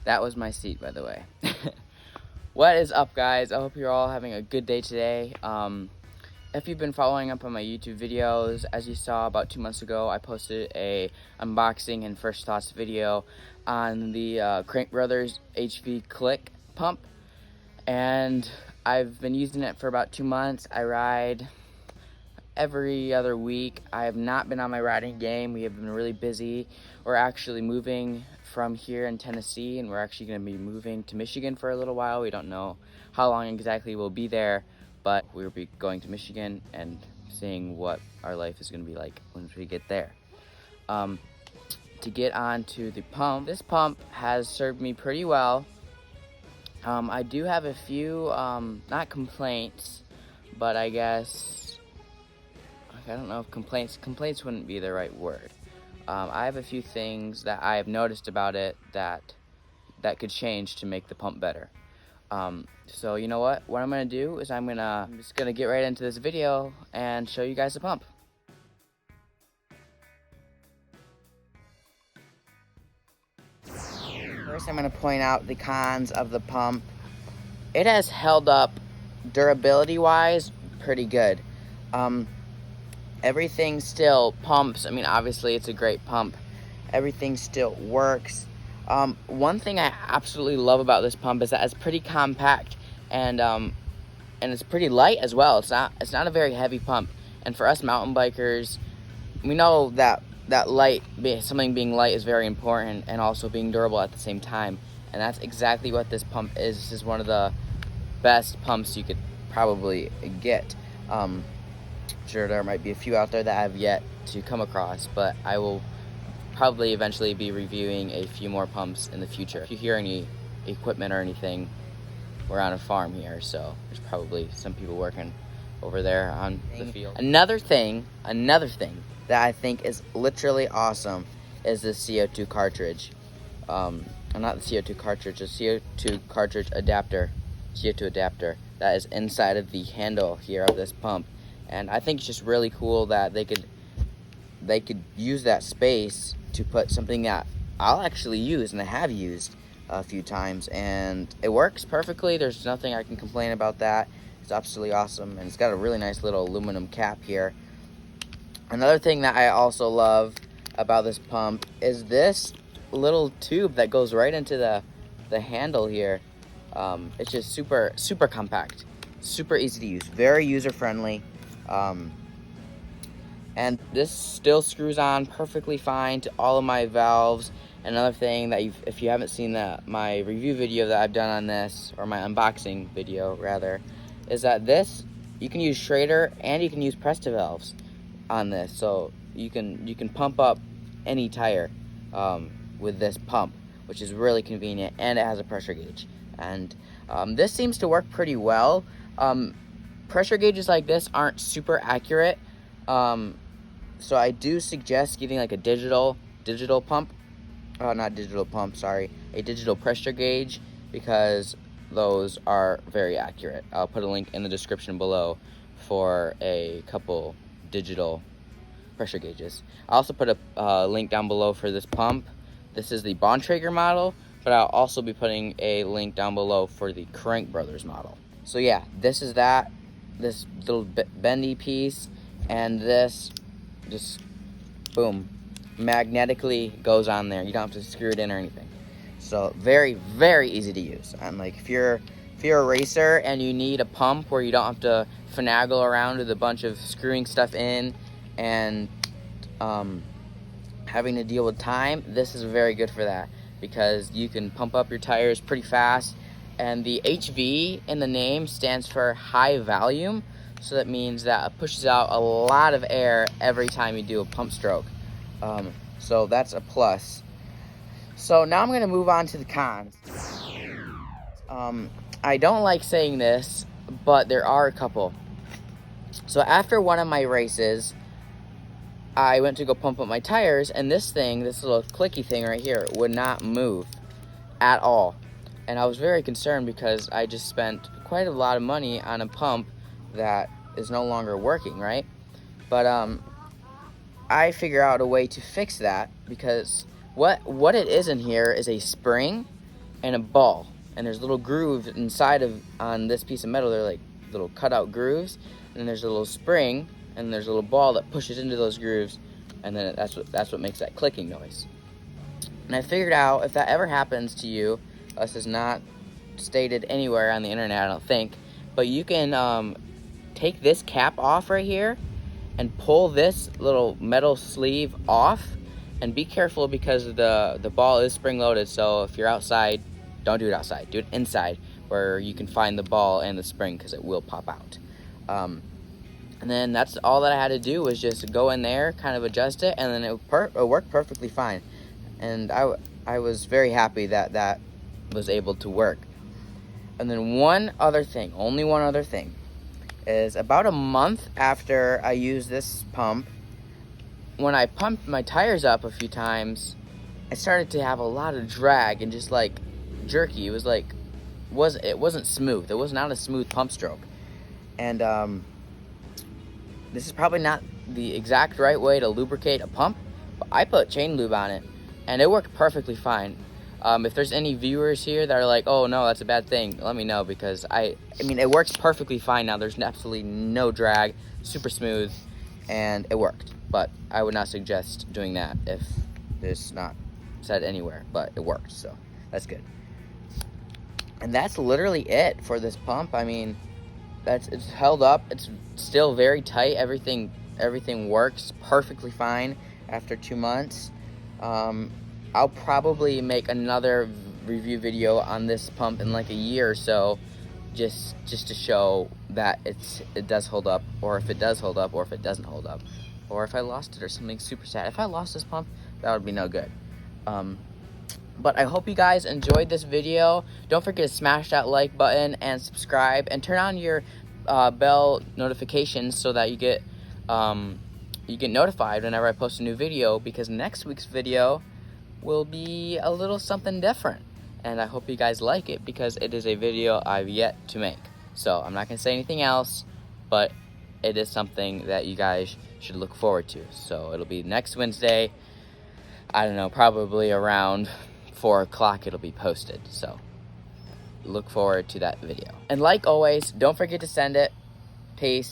That was my seat, by the way. What is up, guys? I hope you're all having a good day today. If you've been following up on my YouTube videos, as you saw about 2 months ago, I posted a unboxing and first thoughts video on the CRANKBROTHERS HV Klic pump, and I've been using it for about 2 months. I ride every other week. I have not been on my riding game. We have been really busy. We're actually moving from here in Tennessee, and we're actually going to be moving to Michigan for a little while. We don't know how long exactly we'll be there, but we'll be going to Michigan and seeing what our life is going to be like once we get there. To get on to the pump, this pump has served me pretty well. I do have a few, not complaints, but I guess, I don't know if complaints wouldn't be the right word. I have a few things that I have noticed about it that could change to make the pump better. So you know what I'm gonna do is I'm just gonna get right into this video and show you guys the pump. First, I'm gonna point out the cons of the pump. It has held up durability wise pretty good. Everything still pumps. I mean, obviously it's a great pump. Everything still works. One thing I absolutely love about this pump is that it's pretty compact and it's pretty light as well. It's not a very heavy pump. And for us mountain bikers, we know that something being light is very important, and also being durable at the same time. And that's exactly what this pump is. This is one of the best pumps you could probably get. Sure, there might be a few out there that I have yet to come across, but I will probably eventually be reviewing a few more pumps in the future. If you hear any equipment or anything, we're on a farm here, so there's probably some people working over there on the field. Another thing that I think is literally awesome is the CO2 cartridge. Not the CO2 cartridge, the CO2 cartridge adapter, CO2 adapter that is inside of the handle here of this pump. And I think it's just really cool that they could use that space to put something that I'll actually use and I have used a few times, and it works perfectly. There's nothing I can complain about that. It's absolutely awesome, and it's got a really nice little aluminum cap here. Another thing that I also love about this pump is this little tube that goes right into the handle here. It's just super compact, super easy to use, very user friendly. And this still screws on perfectly fine to all of my valves. Another thing that if you haven't seen my review video that I've done on this, or my unboxing video rather, is that you can use Schrader and you can use Presta valves on this, so you can pump up any tire with this pump, which is really convenient, and it has a pressure gauge. And this seems to work pretty well. Pressure gauges like this aren't super accurate, so I do suggest getting like a digital pump. Not digital pump, sorry, a digital pressure gauge, because those are very accurate. I'll put a link in the description below for a couple digital pressure gauges. I'll also put a link down below for this pump. This is the Bontrager model, but I'll also be putting a link down below for the CRANKBROTHERS model. So yeah, this is this little bendy piece, and this just boom, magnetically goes on there. You don't have to screw it in or anything. So very easy to use. And like if you're a racer and you need a pump where you don't have to finagle around with a bunch of screwing stuff in and having to deal with time, this is very good for that, because you can pump up your tires pretty fast. And the HV in the name stands for high volume, so that means that it pushes out a lot of air every time you do a pump stroke. So that's a plus. So now I'm going to move on to the cons. I don't like saying this, but there are a couple. So after one of my races, I went to go pump up my tires, and this little clicky thing right here would not move at all. And I was very concerned because I just spent quite a lot of money on a pump that is no longer working, right? But I figure out a way to fix that, because what it is in here is a spring and a ball, and there's little grooves inside of on this piece of metal. They're like little cutout grooves, and then there's a little spring, and there's a little ball that pushes into those grooves, and then that's what makes that clicking noise. And I figured out, if that ever happens to you, this is not stated anywhere on the internet, I don't think, but you can take this cap off right here and pull this little metal sleeve off, and be careful because the ball is spring loaded. So if you're outside, don't do it outside, do it inside where you can find the ball and the spring, because it will pop out. And then that's all that I had to do, was just go in there, kind of adjust it, and then it worked perfectly fine. And I was very happy that that was able to work. And then one other thing, only one other thing, is about a month after I used this pump, when I pumped my tires up a few times, I started to have a lot of drag and just like jerky. It was like, it wasn't smooth. It was not a smooth pump stroke. And this is probably not the exact right way to lubricate a pump, but I put chain lube on it, and it worked perfectly fine. If there's any viewers here that are like, oh no, that's a bad thing, let me know, because I mean, it works perfectly fine now. There's absolutely no drag, super smooth, and it worked. But I would not suggest doing that if it's not said anywhere, but it worked, so that's good. And that's literally it for this pump. I mean, it's held up. It's still very tight. Everything works perfectly fine after 2 months. I'll probably make another review video on this pump in like a year or so, just to show that it does hold up, or if it does hold up, or if it doesn't hold up, or if I lost it or something super sad. If I lost this pump, that would be no good. But I hope you guys enjoyed this video. Don't forget to smash that like button and subscribe, and turn on your bell notifications so that you get notified whenever I post a new video, because next week's video will be a little something different. And I hope you guys like it, because it is a video I've yet to make. So I'm not going to say anything else, but it is something that you guys should look forward to. So it'll be next Wednesday. I don't know, probably around 4 o'clock it'll be posted. So look forward to that video. And like always, don't forget to send it. Peace.